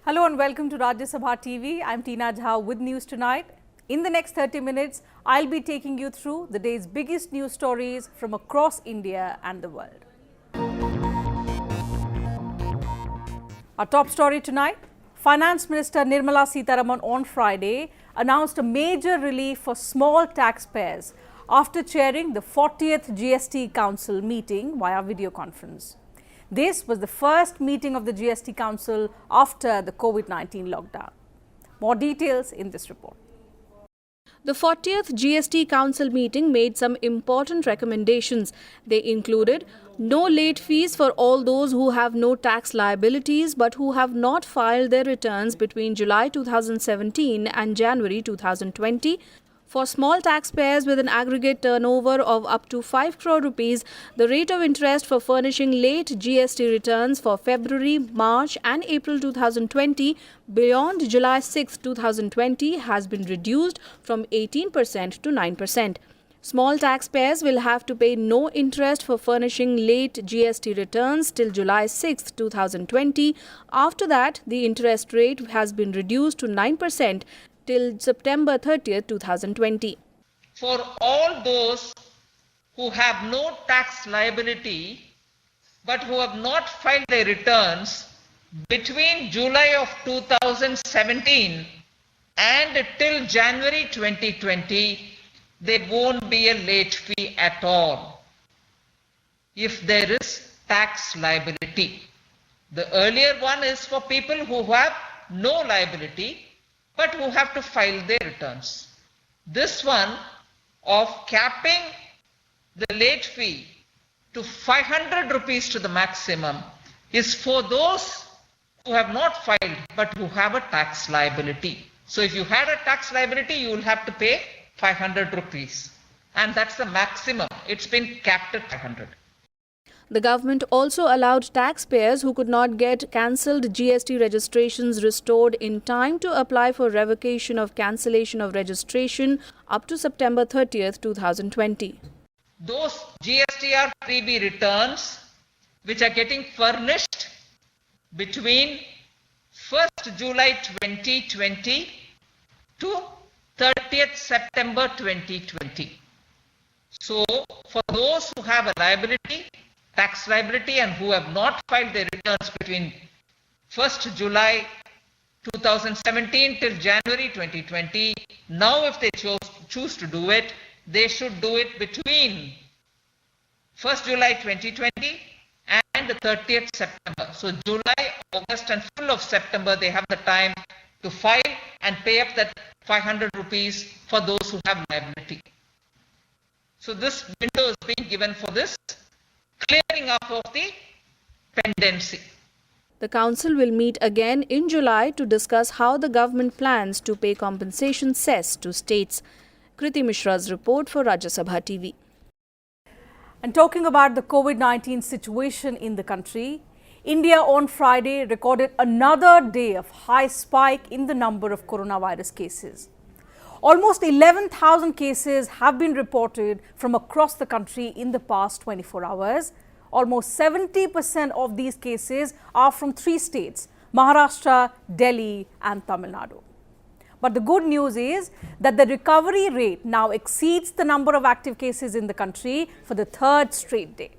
Hello and welcome to Rajya Sabha TV. I'm Tina Jha with news tonight. In the next 30 minutes, I'll be taking you through the day's biggest news stories from across India and the world. Our top story tonight, Finance Minister Nirmala Sitharaman on Friday announced a major relief for small taxpayers after chairing the 40th GST Council meeting via video conference. This was the first meeting of the GST Council after the COVID-19 lockdown. More details in this report. The 40th GST Council meeting made some important recommendations. They included no late fees for all those who have no tax liabilities but who have not filed their returns between July 2017 and January 2020. For small taxpayers with an aggregate turnover of up to 5 crore rupees, the rate of interest for furnishing late GST returns for February, March and April 2020 beyond July 6, 2020 has been reduced from 18% to 9%. Small taxpayers will have to pay no interest for furnishing late GST returns till July 6, 2020. After that, the interest rate has been reduced to 9% till September 30th, 2020. For all those who have no tax liability but who have not filed their returns between July of 2017 and till January 2020, there won't be a late fee at all if there is tax liability. The earlier one is for people who have no liability but who have to file their returns. This one of capping the late fee to 500 rupees to the maximum is for those who have not filed but who have a tax liability. So if you had a tax liability, you will have to pay 500 rupees. And that's the maximum. It's been capped at 500. The government also allowed taxpayers who could not get cancelled GST registrations restored in time to apply for revocation of cancellation of registration up to September 30th, 2020. Those GSTR freebie returns which are getting furnished between 1st July 2020 to 30th September 2020. So, for those who have a liability, tax liability and who have not filed their returns between 1st July 2017 till January 2020, now if they choose to do it, they should do it between 1st July 2020 and the 30th September. So July, August and full of September, they have the time to file and pay up that 500 rupees for those who have liability. So this window is being given for this clearing up of the pendency. The Council will meet again in July to discuss how the government plans to pay compensation cess to states. Kriti Mishra's report for Rajya Sabha TV. And talking about the COVID-19 situation in the country, India on Friday recorded another day of high spike in the number of coronavirus cases. Almost 11,000 cases have been reported from across the country in the past 24 hours. Almost 70% of these cases are from 3 states, Maharashtra, Delhi and Tamil Nadu. But the good news is that the recovery rate now exceeds the number of active cases in the country for the 3rd straight day.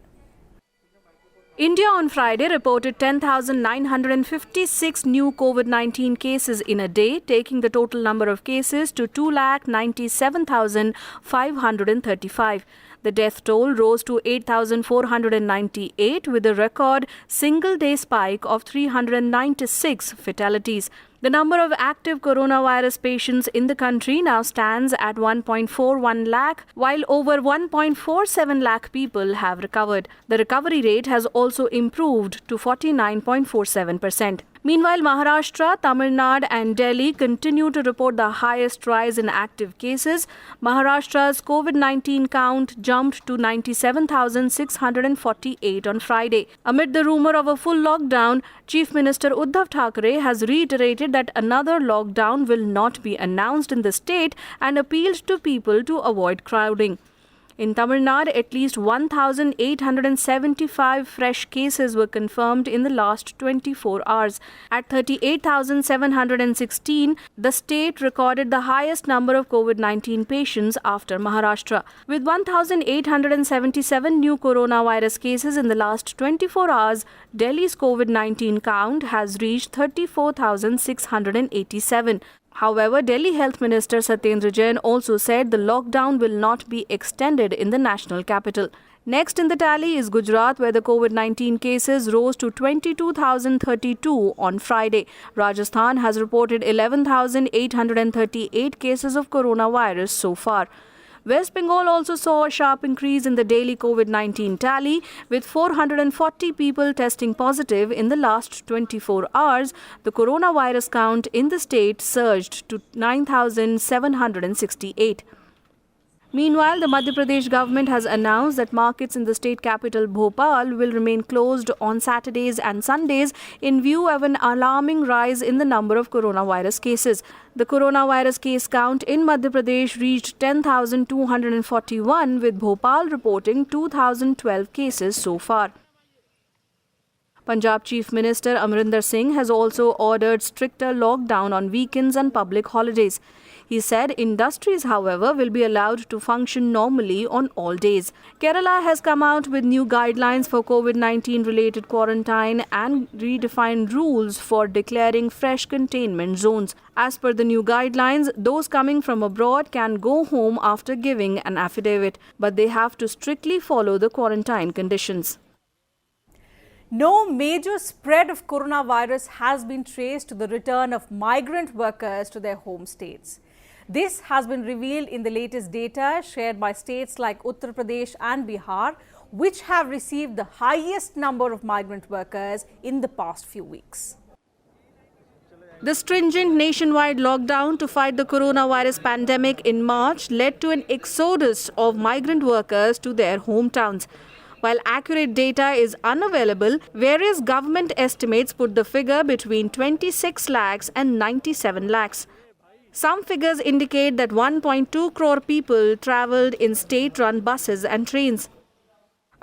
India on Friday reported 10,956 new COVID-19 cases in a day, taking the total number of cases to 2,97,535. The death toll rose to 8,498 with a record single-day spike of 396 fatalities. The number of active coronavirus patients in the country now stands at 1.41 lakh, while over 1.47 lakh people have recovered. The recovery rate has also improved to 49.47%. Meanwhile, Maharashtra, Tamil Nadu and Delhi continue to report the highest rise in active cases. Maharashtra's COVID-19 count jumped to 97,648 on Friday. Amid the rumor of a full lockdown, Chief Minister Uddhav Thackeray has reiterated that another lockdown will not be announced in the state and appealed to people to avoid crowding. In Tamil Nadu, at least 1,875 fresh cases were confirmed in the last 24 hours. At 38,716, the state recorded the highest number of COVID-19 patients after Maharashtra. With 1,877 new coronavirus cases in the last 24 hours, Delhi's COVID-19 count has reached 34,687. However, Delhi Health Minister Satyendra Jain also said the lockdown will not be extended in the national capital. Next in the tally is Gujarat, where the COVID-19 cases rose to 22,032 on Friday. Rajasthan has reported 11,838 cases of coronavirus so far. West Bengal also saw a sharp increase in the daily COVID-19 tally, with 440 people testing positive in the last 24 hours. The coronavirus count in the state surged to 9,768. Meanwhile, the Madhya Pradesh government has announced that markets in the state capital Bhopal will remain closed on Saturdays and Sundays in view of an alarming rise in the number of coronavirus cases. The coronavirus case count in Madhya Pradesh reached 10,241, with Bhopal reporting 2,012 cases so far. Punjab Chief Minister Amrinder Singh has also ordered stricter lockdown on weekends and public holidays. He said industries, however, will be allowed to function normally on all days. Kerala has come out with new guidelines for COVID-19 related quarantine and redefined rules for declaring fresh containment zones. As per the new guidelines, those coming from abroad can go home after giving an affidavit, but they have to strictly follow the quarantine conditions. No major spread of coronavirus has been traced to the return of migrant workers to their home states. This has been revealed in the latest data shared by states like Uttar Pradesh and Bihar, which have received the highest number of migrant workers in the past few weeks. The stringent nationwide lockdown to fight the coronavirus pandemic in March led to an exodus of migrant workers to their hometowns. While accurate data is unavailable, various government estimates put the figure between 26 lakhs and 97 lakhs. Some figures indicate that 1.2 crore people travelled in state-run buses and trains.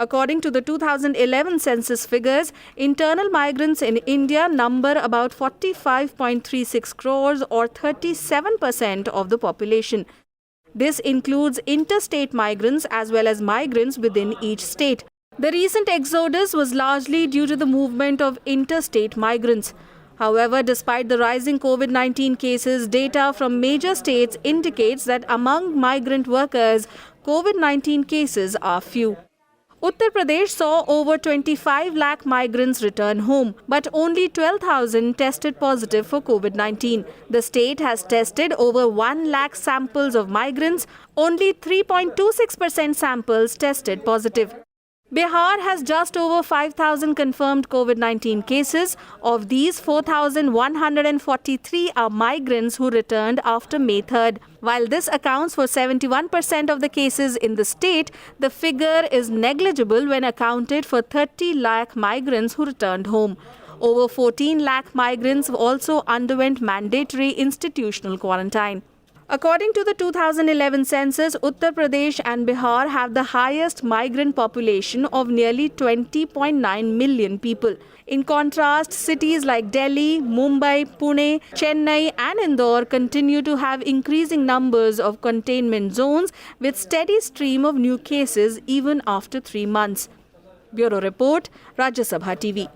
According to the 2011 census figures, internal migrants in India number about 45.36 crores or 37% of the population. This includes interstate migrants as well as migrants within each state. The recent exodus was largely due to the movement of interstate migrants. However, despite the rising COVID-19 cases, data from major states indicates that among migrant workers, COVID-19 cases are few. Uttar Pradesh saw over 25 lakh migrants return home, but only 12,000 tested positive for COVID-19. The state has tested over 1 lakh samples of migrants, only 3.26% samples tested positive. Bihar has just over 5,000 confirmed COVID-19 cases. Of these, 4,143 are migrants who returned after May 3rd. While this accounts for 71% of the cases in the state, the figure is negligible when accounted for 30 lakh migrants who returned home. Over 14 lakh migrants also underwent mandatory institutional quarantine. According to the 2011 census, Uttar Pradesh and Bihar have the highest migrant population of nearly 20.9 million people. In contrast, cities like Delhi, Mumbai, Pune, Chennai and Indore continue to have increasing numbers of containment zones with steady stream of new cases even after 3 months. Bureau Report, Rajya Sabha TV.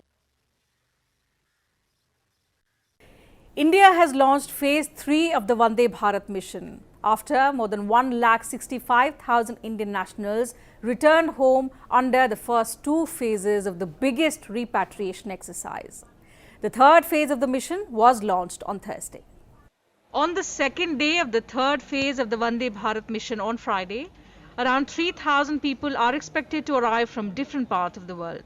India has launched phase 3 of the Vande Bharat mission after more than 1,65,000 Indian nationals returned home under the first 2 phases of the biggest repatriation exercise. The third phase of the mission was launched on Thursday. On the second day of the third phase of the Vande Bharat mission on Friday, around 3,000 people are expected to arrive from different parts of the world.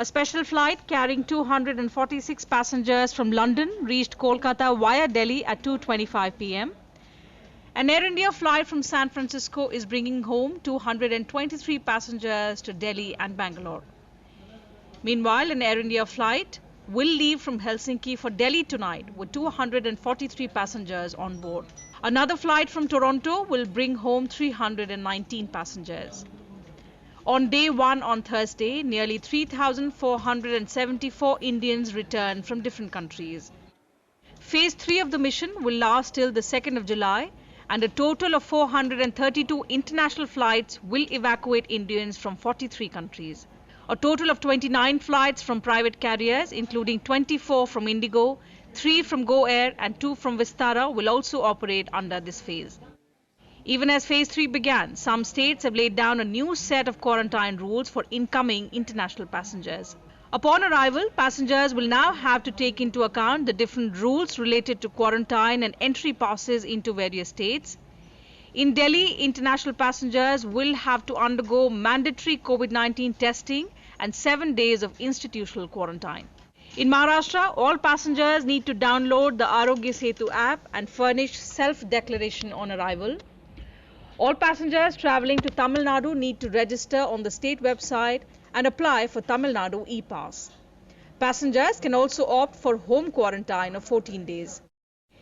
A special flight carrying 246 passengers from London reached Kolkata via Delhi at 2:25 p.m. An Air India flight from San Francisco is bringing home 223 passengers to Delhi and Bangalore. Meanwhile, an Air India flight will leave from Helsinki for Delhi tonight with 243 passengers on board. Another flight from Toronto will bring home 319 passengers. On day one on Thursday, nearly 3,474 Indians returned from different countries. Phase 3 of the mission will last till the 2nd of July, and a total of 432 international flights will evacuate Indians from 43 countries. A total of 29 flights from private carriers, including 24 from Indigo, 3 from Go Air and 2 from Vistara, will also operate under this phase. Even as Phase 3 began, some states have laid down a new set of quarantine rules for incoming international passengers. Upon arrival, passengers will now have to take into account the different rules related to quarantine and entry passes into various states. In Delhi, international passengers will have to undergo mandatory COVID-19 testing and 7 days of institutional quarantine. In Maharashtra, all passengers need to download the Arogya Setu app and furnish self-declaration on arrival. All passengers travelling to Tamil Nadu need to register on the state website and apply for Tamil Nadu e-pass. Passengers can also opt for home quarantine of 14 days.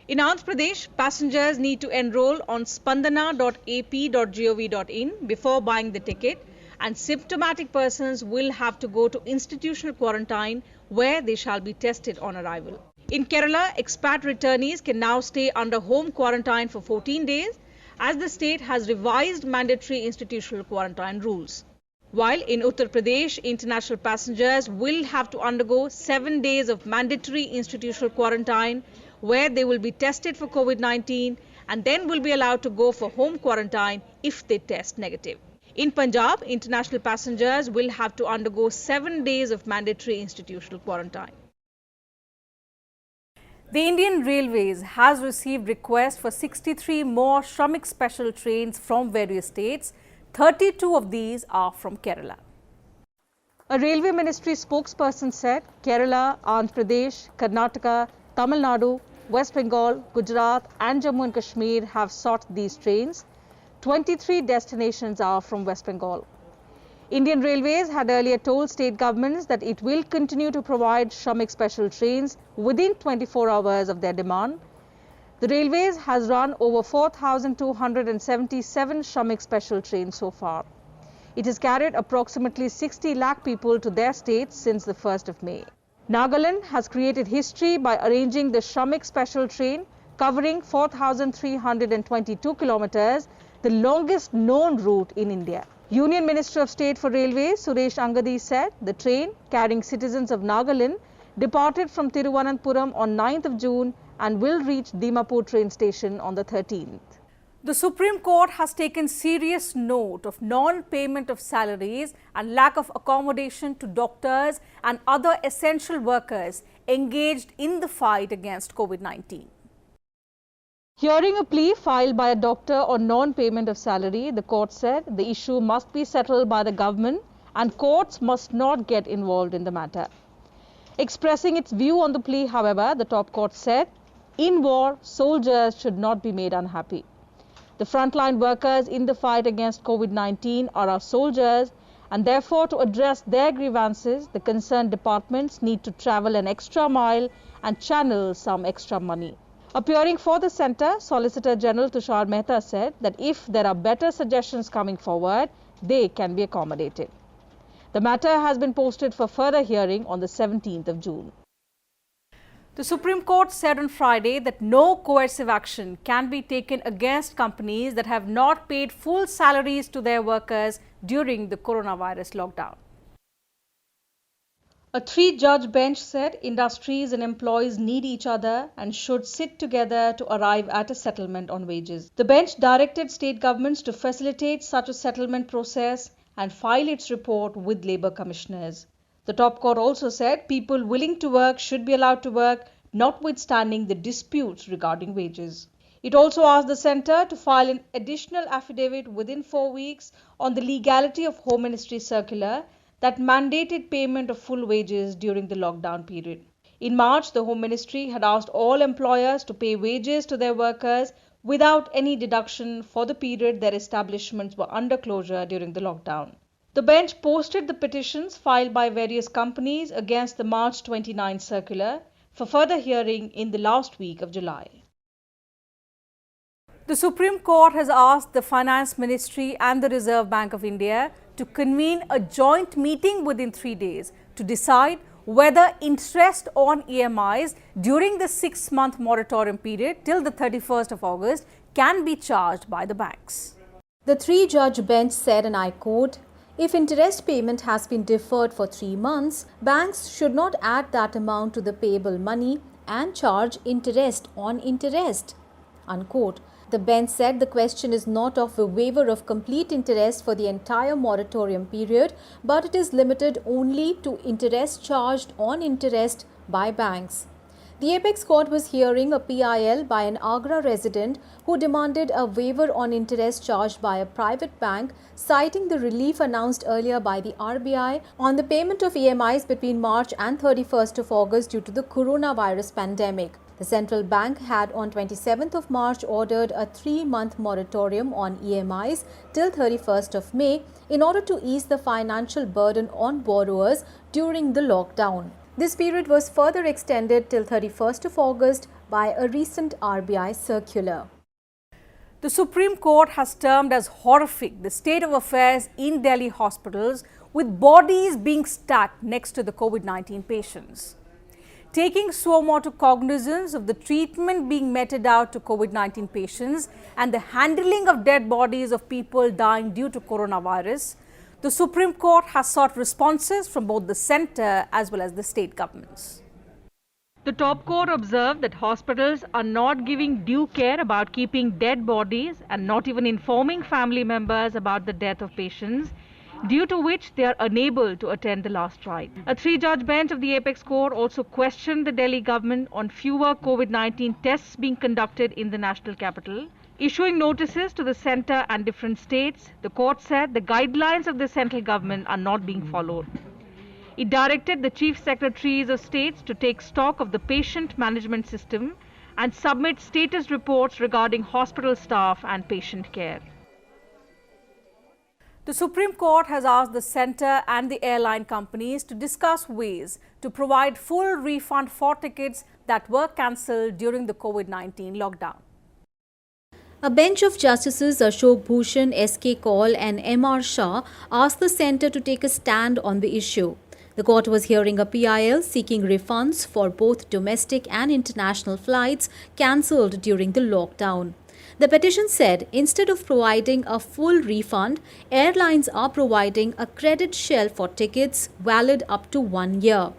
In Andhra Pradesh, passengers need to enroll on spandana.ap.gov.in before buying the ticket, and symptomatic persons will have to go to institutional quarantine where they shall be tested on arrival. In Kerala, expat returnees can now stay under home quarantine for 14 days as the state has revised mandatory institutional quarantine rules. While in Uttar Pradesh, international passengers will have to undergo 7 days of mandatory institutional quarantine where they will be tested for COVID-19 and then will be allowed to go for home quarantine if they test negative. In Punjab, international passengers will have to undergo 7 days of mandatory institutional quarantine. The Indian Railways has received requests for 63 more Shramik special trains from various states. 32 of these are from Kerala. A Railway Ministry spokesperson said Kerala, Andhra Pradesh, Karnataka, Tamil Nadu, West Bengal, Gujarat and Jammu and Kashmir have sought these trains. 23 destinations are from West Bengal. Indian Railways had earlier told state governments that it will continue to provide Shramik special trains within 24 hours of their demand. The Railways has run over 4,277 Shramik special trains so far. It has carried approximately 60 lakh people to their states since the 1st of May. Nagaland has created history by arranging the Shramik special train covering 4,322 kilometers, the longest known route in India. Union Minister of State for Railways Suresh Angadi said the train carrying citizens of Nagaland departed from Thiruvananthapuram on 9th of June and will reach Dimapur train station on the 13th. The Supreme Court has taken serious note of non-payment of salaries and lack of accommodation to doctors and other essential workers engaged in the fight against COVID-19. Hearing a plea filed by a doctor on non-payment of salary, the court said the issue must be settled by the government and courts must not get involved in the matter. Expressing its view on the plea, however, the top court said, in war, soldiers should not be made unhappy. The frontline workers in the fight against COVID-19 are our soldiers, and therefore to address their grievances, the concerned departments need to travel an extra mile and channel some extra money. Appearing for the centre, Solicitor General Tushar Mehta said that if there are better suggestions coming forward, they can be accommodated. The matter has been posted for further hearing on the 17th of June. The Supreme Court said on Friday that no coercive action can be taken against companies that have not paid full salaries to their workers during the coronavirus lockdown. A 3-judge bench said industries and employees need each other and should sit together to arrive at a settlement on wages. The bench directed state governments to facilitate such a settlement process and file its report with labour commissioners. The top court also said people willing to work should be allowed to work, notwithstanding the disputes regarding wages. It also asked the centre to file an additional affidavit within 4 weeks on the legality of Home Ministry circular that mandated payment of full wages during the lockdown period. In March, the Home Ministry had asked all employers to pay wages to their workers without any deduction for the period their establishments were under closure during the lockdown. The bench posted the petitions filed by various companies against the March 29 circular for further hearing in the last week of July. The Supreme Court has asked the Finance Ministry and the Reserve Bank of India to convene a joint meeting within 3 days to decide whether interest on EMIs during the 6-month moratorium period till the 31st of August can be charged by the banks. The 3-judge bench said, and I quote, "If interest payment has been deferred for 3 months, banks should not add that amount to the payable money and charge interest on interest." Unquote. The bench said the question is not of a waiver of complete interest for the entire moratorium period, but it is limited only to interest charged on interest by banks. The apex court was hearing a PIL by an Agra resident who demanded a waiver on interest charged by a private bank, citing the relief announced earlier by the RBI on the payment of EMIs between March and 31st of August due to the coronavirus pandemic. The central bank had on 27th of March ordered a 3-month moratorium on EMIs till 31st of May in order to ease the financial burden on borrowers during the lockdown. This period was further extended till 31st of August by a recent RBI circular. The Supreme Court has termed as horrific the state of affairs in Delhi hospitals, with bodies being stacked next to the COVID-19 patients. Taking suo motu cognizance of the treatment being meted out to COVID-19 patients and the handling of dead bodies of people dying due to coronavirus, the Supreme Court has sought responses from both the centre as well as the state governments. The top court observed that hospitals are not giving due care about keeping dead bodies and not even informing family members about the death of patients, due to which they are unable to attend the last rite. A 3-judge bench of the apex court also questioned the Delhi government on fewer COVID-19 tests being conducted in the national capital. Issuing notices to the centre and different states, the court said the guidelines of the central government are not being followed. It directed the chief secretaries of states to take stock of the patient management system and submit status reports regarding hospital staff and patient care. The Supreme Court has asked the centre and the airline companies to discuss ways to provide full refund for tickets that were cancelled during the COVID-19 lockdown. A bench of Justices Ashok Bhushan, S.K. Kaul and M.R. Shah asked the centre to take a stand on the issue. The court was hearing a PIL seeking refunds for both domestic and international flights cancelled during the lockdown. The petition said instead of providing a full refund, airlines are providing a credit shell for tickets valid up to 1 year.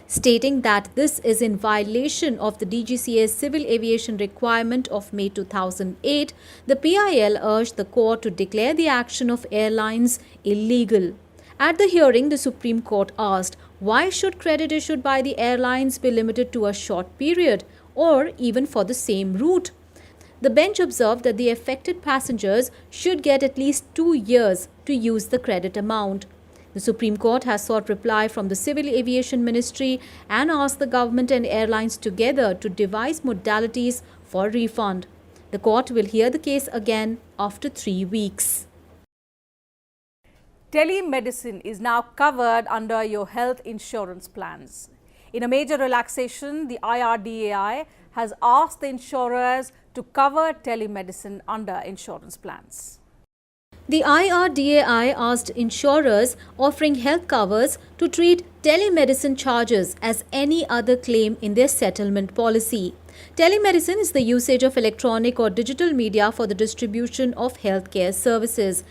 Stating that this is in violation of the DGCA's civil aviation requirement of May 2008, the PIL urged the court to declare the action of airlines illegal. At the hearing, the Supreme Court asked, why should credit issued by the airlines be limited to a short period or even for the same route? The bench observed that the affected passengers should get at least 2 years to use the credit amount. The Supreme Court has sought reply from the Civil Aviation Ministry and asked the government and airlines together to devise modalities for refund. The court will hear the case again after 3 weeks. Telemedicine is now covered under your health insurance plans. In a major relaxation, the IRDAI has asked the insurers to cover telemedicine under insurance plans. The IRDAI asked insurers offering health covers to treat telemedicine charges as any other claim in their settlement policy. Telemedicine is the usage of electronic or digital media for the distribution of healthcare services,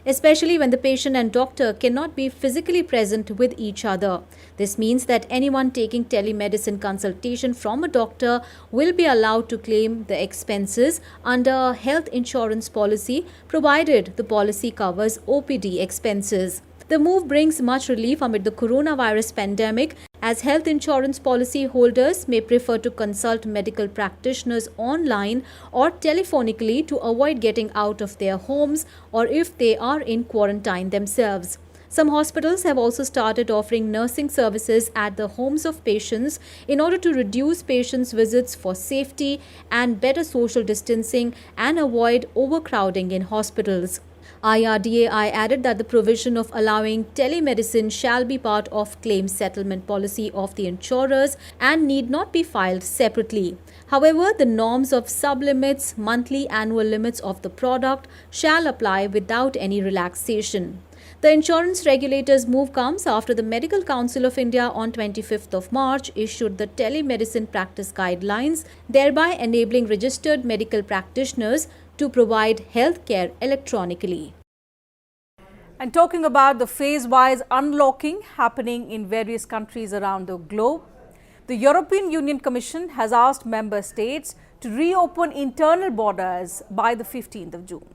especially when the patient and doctor cannot be physically present with each other. This means that anyone taking telemedicine consultation from a doctor will be allowed to claim the expenses under a health insurance policy, provided the policy covers OPD expenses. The move brings much relief amid the coronavirus pandemic, as health insurance policy holders may prefer to consult medical practitioners online or telephonically to avoid getting out of their homes or if they are in quarantine themselves. Some hospitals have also started offering nursing services at the homes of patients in order to reduce patients' visits for safety and better social distancing and avoid overcrowding in hospitals. IRDAI added that the provision of allowing telemedicine shall be part of claim settlement policy of the insurers and need not be filed separately. However, the norms of sublimits, monthly annual limits of the product shall apply without any relaxation. The insurance regulator's move comes after the Medical Council of India on 25th of March issued the telemedicine practice guidelines, thereby enabling registered medical practitioners to provide healthcare electronically. And talking about the phase-wise unlocking happening in various countries around the globe, the European Union Commission has asked member states to reopen internal borders by the 15th of June.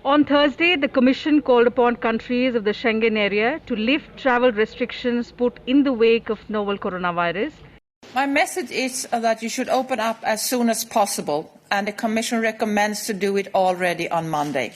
On Thursday, the Commission called upon countries of the Schengen area to lift travel restrictions put in the wake of novel coronavirus. My message is that you should open up as soon as possible, and the Commission recommends to do it already on Monday.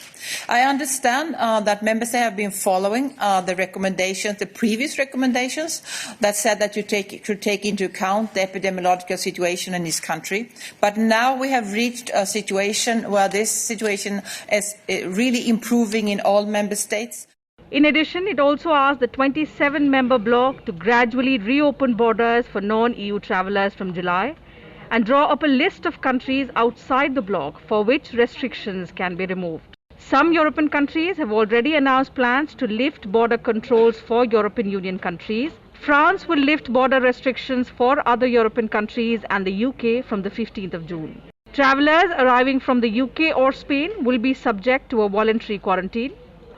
I understand that members have been following the recommendations, the previous recommendations that said that you should take into account the epidemiological situation in this country. But now we have reached a situation where this situation is really improving in all member states. In addition, it also asked the 27-member bloc to gradually reopen borders for non-EU travellers from July and draw up a list of countries outside the bloc for which restrictions can be removed. Some European countries have already announced plans to lift border controls for European Union countries. France will lift border restrictions for other European countries and the UK from the 15th of June. Travellers arriving from the UK or Spain will be subject to a voluntary quarantine.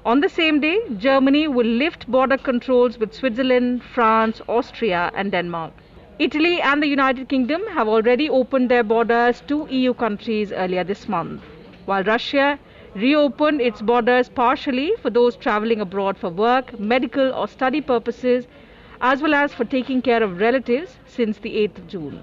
On the same day, Germany will lift border controls with Switzerland, France, Austria and Denmark. Italy and the United Kingdom have already opened their borders to EU countries earlier this month, while Russia reopened its borders partially for those travelling abroad for work, medical or study purposes, as well as for taking care of relatives since the 8th of June.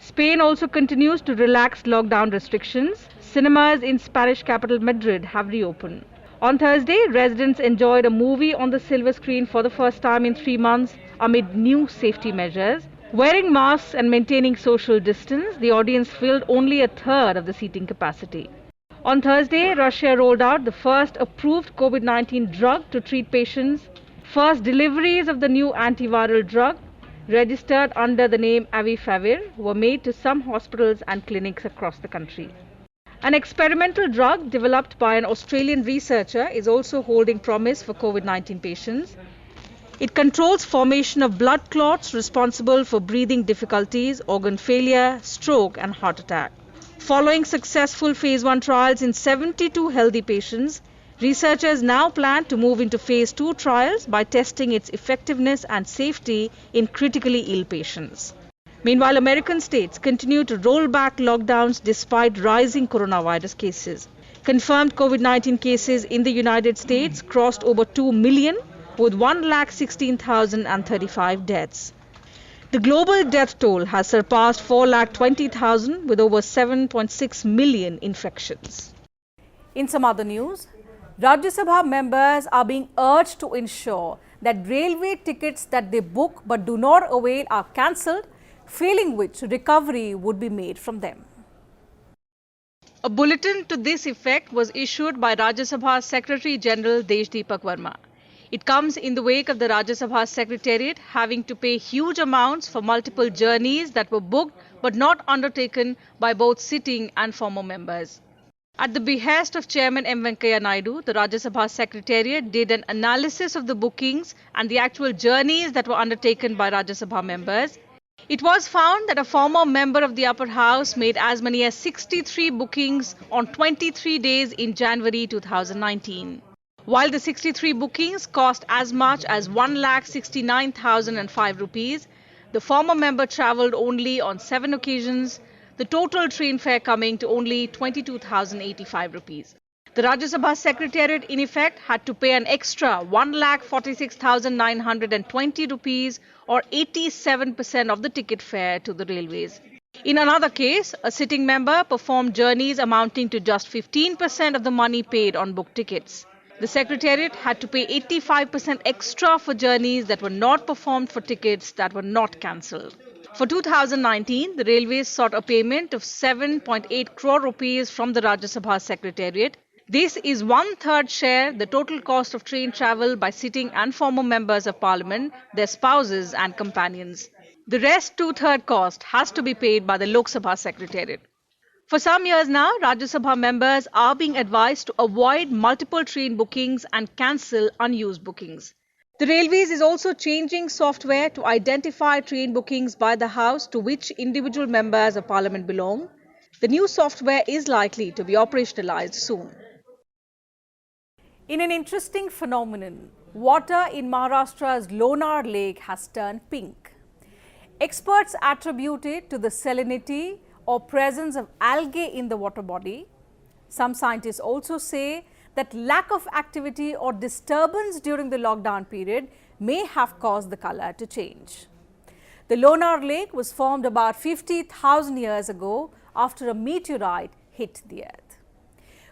Spain also continues to relax lockdown restrictions. Cinemas in Spanish capital Madrid have reopened. On Thursday, residents enjoyed a movie on the silver screen for the first time in 3 months amid new safety measures. Wearing masks and maintaining social distance, the audience filled only a third of the seating capacity. On Thursday, Russia rolled out the first approved COVID-19 drug to treat patients. First deliveries of the new antiviral drug, registered under the name Avifavir, were made to some hospitals and clinics across the country. An experimental drug developed by an Australian researcher is also holding promise for COVID-19 patients. It controls formation of blood clots responsible for breathing difficulties, organ failure, stroke and heart attack. Following successful phase 1 trials in 72 healthy patients, researchers now plan to move into phase 2 trials by testing its effectiveness and safety in critically ill patients. Meanwhile, American states continue to roll back lockdowns despite rising coronavirus cases. Confirmed COVID-19 cases in the United States crossed over 2 million, with 1,16,035 deaths. The global death toll has surpassed 4,20,000 with over 7.6 million infections. In some other news, Rajya Sabha members are being urged to ensure that railway tickets that they book but do not avail are cancelled, failing which recovery would be made from them. A bulletin to this effect was issued by Rajya Sabha Secretary General Deshdeepak Verma. It comes in the wake of the Rajya Sabha Secretariat having to pay huge amounts for multiple journeys that were booked but not undertaken by both sitting and former members. At the behest of Chairman M. Venkaiah Naidu, the Rajya Sabha Secretariat did an analysis of the bookings and the actual journeys that were undertaken by Rajya Sabha members. It was found that a former member of the upper house made as many as 63 bookings on 23 days in January 2019. While the 63 bookings cost as much as 1,69,005 rupees, the former member travelled only on 7 occasions, the total train fare coming to only 22,085 rupees. The Rajya Sabha Secretariat in effect had to pay an extra 1,46,920 rupees or 87% of the ticket fare to the railways. In another case, a sitting member performed journeys amounting to just 15% of the money paid on booked tickets. The Secretariat had to pay 85% extra for journeys that were not performed for tickets that were not cancelled. For 2019, the railways sought a payment of 7.8 crore rupees from the Rajya Sabha Secretariat. This is 1/3 share the total cost of train travel by sitting and former members of parliament, their spouses and companions. The rest 2/3 cost has to be paid by the Lok Sabha Secretariat. For some years now, Rajya Sabha members are being advised to avoid multiple train bookings and cancel unused bookings. The Railways is also changing software to identify train bookings by the house to which individual members of parliament belong. The new software is likely to be operationalized soon. In an interesting phenomenon, water in Maharashtra's Lonar lake has turned pink. Experts attribute it to the salinity or presence of algae in the water body. Some scientists also say that lack of activity or disturbance during the lockdown period may have caused the color to change. The Lonar lake was formed about 50,000 years ago after a meteorite hit the earth.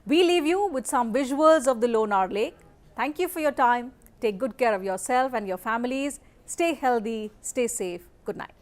We leave you with some visuals of the Lonar lake. Thank you for your time. Take good care of yourself and your families. Stay healthy, stay safe. Good night.